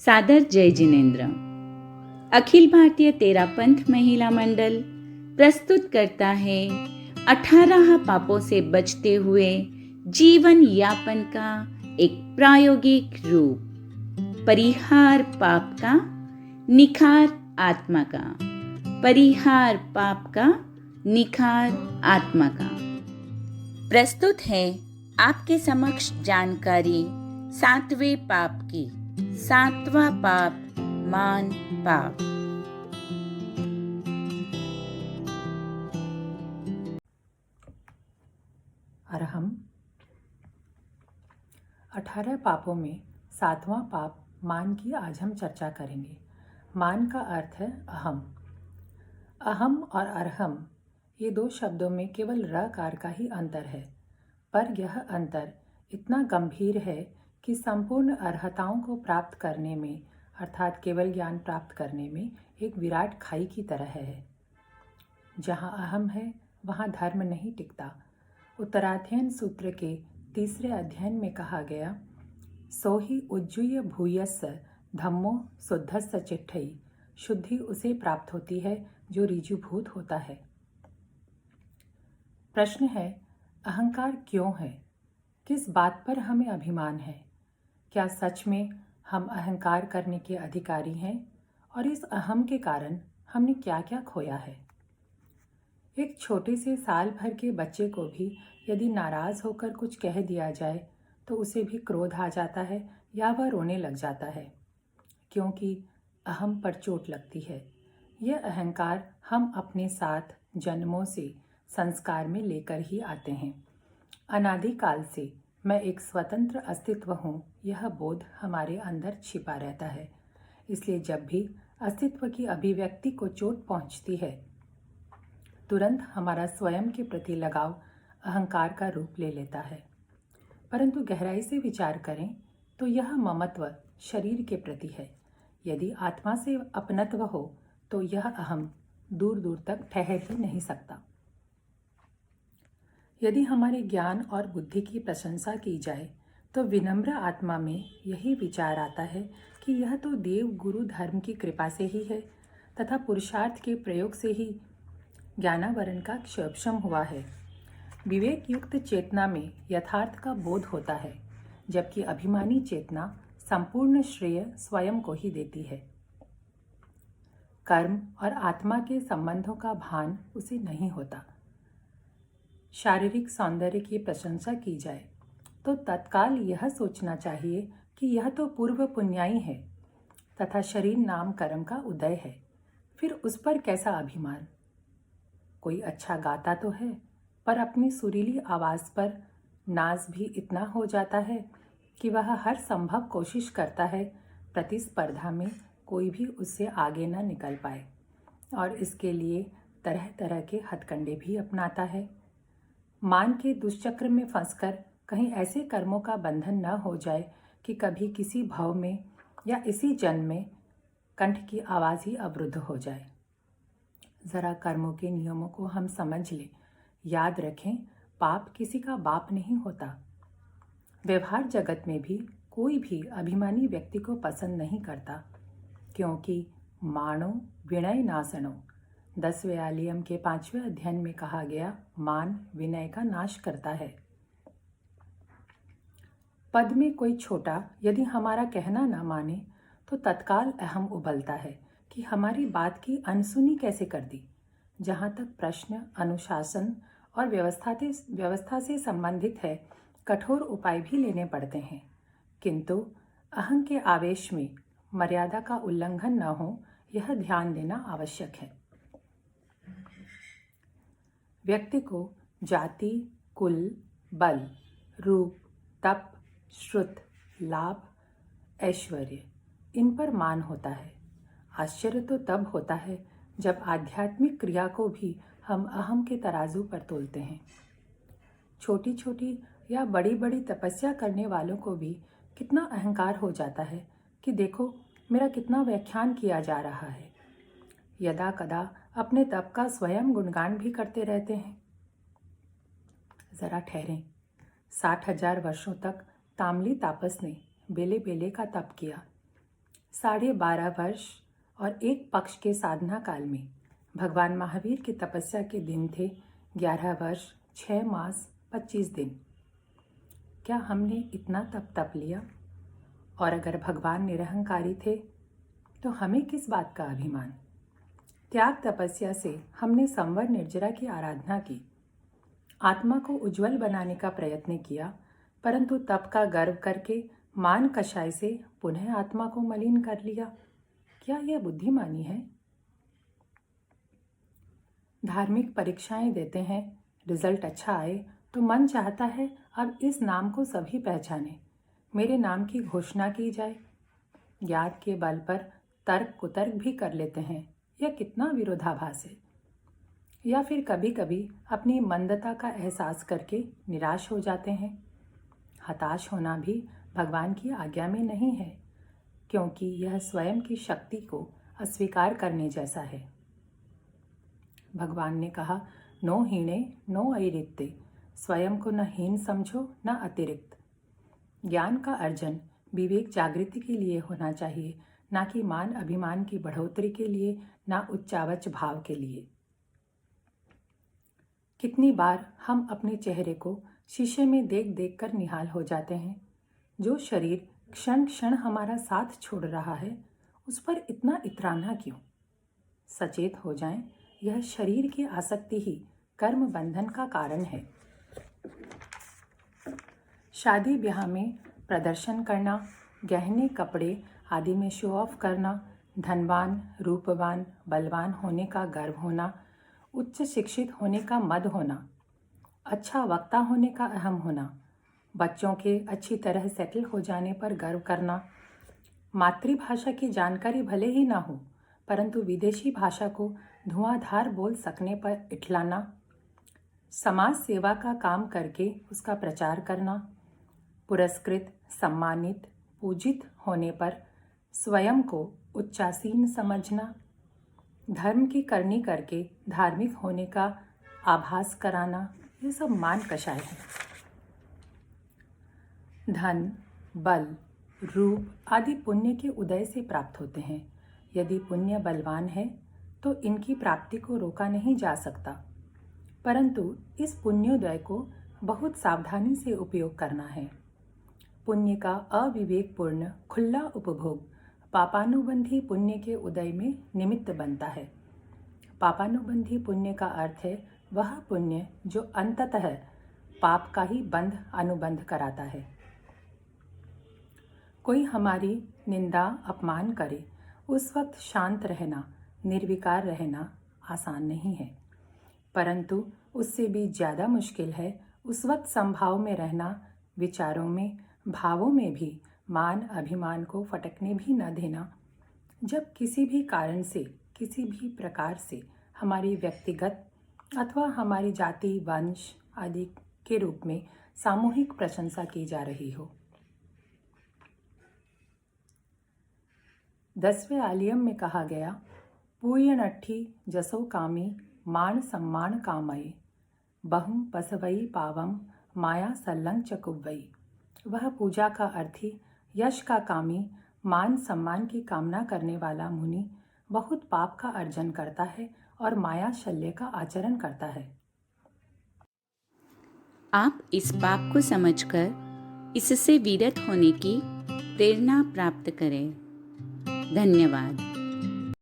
सादर जय जिनेन्द्र। अखिल भारतीय तेरापंथ महिला मंडल प्रस्तुत करता है 18 पापों से बचते हुए जीवन यापन का एक प्रायोगिक रूप। परिहार पाप का, निखार आत्मा का। परिहार पाप का, निखार आत्मा का। प्रस्तुत है आपके समक्ष जानकारी 7वें पाप की। 7वां पाप मान पाप। अरहम 18 पापों में 7वां पाप मान की आज हम चर्चा करेंगे। मान का अर्थ है अहम। अहम और अरहम ये दो शब्दों में केवल रकार का ही अंतर है, पर यह अंतर इतना गंभीर है कि संपूर्ण अर्हताओं को प्राप्त करने में, अर्थात केवल ज्ञान प्राप्त करने में एक विराट खाई की तरह है। जहाँ अहम है वहाँ धर्म नहीं टिकता। उत्तराध्ययन सूत्र के 3 अध्ययन में कहा गया, सो ही उज्जूय भूयस्स धम्मो शुद्धस्स चिट्ठई। शुद्धि उसे प्राप्त होती है जो ऋजुभूत होता है। प्रश्न है, अहंकार क्यों है? किस बात पर हमें अभिमान है? क्या सच में हम अहंकार करने के अधिकारी हैं? और इस अहम के कारण हमने क्या क्या खोया है? एक छोटे से साल भर के बच्चे को भी यदि नाराज होकर कुछ कह दिया जाए तो उसे भी क्रोध आ जाता है या वह रोने लग जाता है, क्योंकि अहम पर चोट लगती है। यह अहंकार हम अपने साथ जन्मों से संस्कार में लेकर ही आते हैं। अनादिकाल से मैं एक स्वतंत्र अस्तित्व हूँ, यह बोध हमारे अंदर छिपा रहता है। इसलिए जब भी अस्तित्व की अभिव्यक्ति को चोट पहुँचती है, तुरंत हमारा स्वयं के प्रति लगाव अहंकार का रूप ले लेता है। परंतु गहराई से विचार करें तो यह ममत्व शरीर के प्रति है। यदि आत्मा से अपनत्व हो तो यह अहम दूर दूर तक ठहर ही नहीं सकता। यदि हमारे ज्ञान और बुद्धि की प्रशंसा की जाए तो विनम्र आत्मा में यही विचार आता है कि यह तो देव गुरु धर्म की कृपा से ही है तथा पुरुषार्थ के प्रयोग से ही ज्ञानावरण का क्षोभशम हुआ है। विवेक युक्त चेतना में यथार्थ का बोध होता है, जबकि अभिमानी चेतना संपूर्ण श्रेय स्वयं को ही देती है। कर्म और आत्मा के संबंधों का भान उसे नहीं होता। शारीरिक सौंदर्य की प्रशंसा की जाए तो तत्काल यह सोचना चाहिए कि यह तो पूर्व पुण्याई है तथा शरीर नाम कर्म का उदय है, फिर उस पर कैसा अभिमान। कोई अच्छा गाता तो है, पर अपनी सुरीली आवाज़ पर नाज भी इतना हो जाता है कि वह हर संभव कोशिश करता है प्रतिस्पर्धा में कोई भी उससे आगे न निकल पाए, और इसके लिए तरह तरह के हथकंडे भी अपनाता है। मान के दुष्चक्र में फंसकर कहीं ऐसे कर्मों का बंधन न हो जाए कि कभी किसी भाव में या इसी जन्म में कंठ की आवाज़ ही अवरुद्ध हो जाए। ज़रा कर्मों के नियमों को हम समझ लें। याद रखें, पाप किसी का बाप नहीं होता। व्यवहार जगत में भी कोई भी अभिमानी व्यक्ति को पसंद नहीं करता, क्योंकि मानो विनय नासनो 10वें आलियम के 5वें अध्ययन में कहा गया, मान विनय का नाश करता है। पद में कोई छोटा यदि हमारा कहना न माने तो तत्काल अहम उबलता है कि हमारी बात की अनसुनी कैसे कर दी। जहाँ तक प्रश्न अनुशासन और व्यवस्था से संबंधित है, कठोर उपाय भी लेने पड़ते हैं, किंतु अहं के आवेश में मर्यादा का उल्लंघन न हो, यह ध्यान देना आवश्यक है। व्यक्ति को जाति, कुल, बल, रूप, तप, श्रुत, लाभ, ऐश्वर्य, इन पर मान होता है। आश्चर्य तो तब होता है जब आध्यात्मिक क्रिया को भी हम अहम के तराजू पर तोलते हैं। छोटी छोटी या बड़ी बड़ी तपस्या करने वालों को भी कितना अहंकार हो जाता है कि देखो मेरा कितना व्याख्यान किया जा रहा है। यदा कदा अपने तप का स्वयं गुणगान भी करते रहते हैं। जरा ठहरें, 60,000 वर्षों तक ताम्ली तापस ने बेले बेले का तप किया। 12.5 वर्ष और 1 पक्ष के साधना काल में भगवान महावीर की तपस्या के दिन थे 11 वर्ष 6 मास 25 दिन। क्या हमने इतना तप लिया? और अगर भगवान निरहंकारी थे तो हमें किस बात का अभिमान? त्याग तपस्या से हमने संवर निर्जरा की आराधना की, आत्मा को उज्जवल बनाने का प्रयत्न किया, परंतु तप का गर्व करके मान कषाय से पुनः आत्मा को मलिन कर लिया। क्या यह बुद्धिमानी है? धार्मिक परीक्षाएं देते हैं, रिजल्ट अच्छा आए तो मन चाहता है अब इस नाम को सभी पहचाने, मेरे नाम की घोषणा की जाए। ज्ञान के बल पर तर्क कुतर्क भी कर लेते हैं। यह कितना विरोधाभास है। या फिर कभी कभी अपनी मंदता का एहसास करके निराश हो जाते हैं। हताश होना भी भगवान की आज्ञा में नहीं है, क्योंकि यह स्वयं की शक्ति को अस्वीकार करने जैसा है। भगवान ने कहा, नो हीणे नो अतिरिक्ते, स्वयं को न हीन समझो न अतिरिक्त। ज्ञान का अर्जन विवेक जागृति के लिए होना चाहिए, ना कि मान अभिमान की बढ़ोतरी के लिए, ना उच्चावच भाव के लिए। कितनी बार हम अपने चेहरे को शीशे में देख देख कर निहाल हो जाते हैं। जो शरीर क्षण क्षण हमारा साथ छोड़ रहा है, उस पर इतना इतराना क्यों? सचेत हो जाएं, यह शरीर की आसक्ति ही कर्म बंधन का कारण है। शादी ब्याह में प्रदर्शन करना, गहने कपड़े आदि में शो ऑफ करना, धनवान रूपवान बलवान होने का गर्व होना, उच्च शिक्षित होने का मद होना, अच्छा वक्ता होने का अहम होना, बच्चों के अच्छी तरह सेटल हो जाने पर गर्व करना, मातृभाषा की जानकारी भले ही ना हो परंतु विदेशी भाषा को धुआंधार बोल सकने पर इठलाना, समाज सेवा का काम करके उसका प्रचार करना, पुरस्कृत सम्मानित पूजित होने पर स्वयं को उच्चासीन समझना, धर्म की करनी करके धार्मिक होने का आभास कराना, ये सब मान कषाय है। धन बल रूप आदि पुण्य के उदय से प्राप्त होते हैं। यदि पुण्य बलवान है तो इनकी प्राप्ति को रोका नहीं जा सकता, परंतु इस पुण्योदय को बहुत सावधानी से उपयोग करना है। पुण्य का अविवेकपूर्ण खुला उपभोग पापानुबंधी पुण्य के उदय में निमित्त बनता है। पापानुबंधी पुण्य का अर्थ है वह पुण्य जो अंततः पाप का ही बंध अनुबंध कराता है। कोई हमारी निंदा अपमान करे, उस वक्त शांत रहना, निर्विकार रहना आसान नहीं है, परंतु उससे भी ज़्यादा मुश्किल है उस वक्त संभाव में रहना, विचारों में भावों में भी मान अभिमान को फटकने भी न देना। जब किसी भी कारण से किसी भी प्रकार से हमारी व्यक्तिगत अथवा हमारी जाति वंश आदि के रूप में सामूहिक प्रशंसा की जा रही हो। 10वें आलियम में कहा गया, पूयनट्ठी जसो कामी मान सम्मान कामये, बहु पसवई पावम माया सल्लंग चकुवई। वह पूजा का अर्थी, यश का कामी, मान सम्मान की कामना करने वाला मुनि बहुत पाप का अर्जन करता है और माया शल्य का आचरण करता है। आप इस पाप को समझकर इससे विरत होने की प्रेरणा प्राप्त करें। धन्यवाद।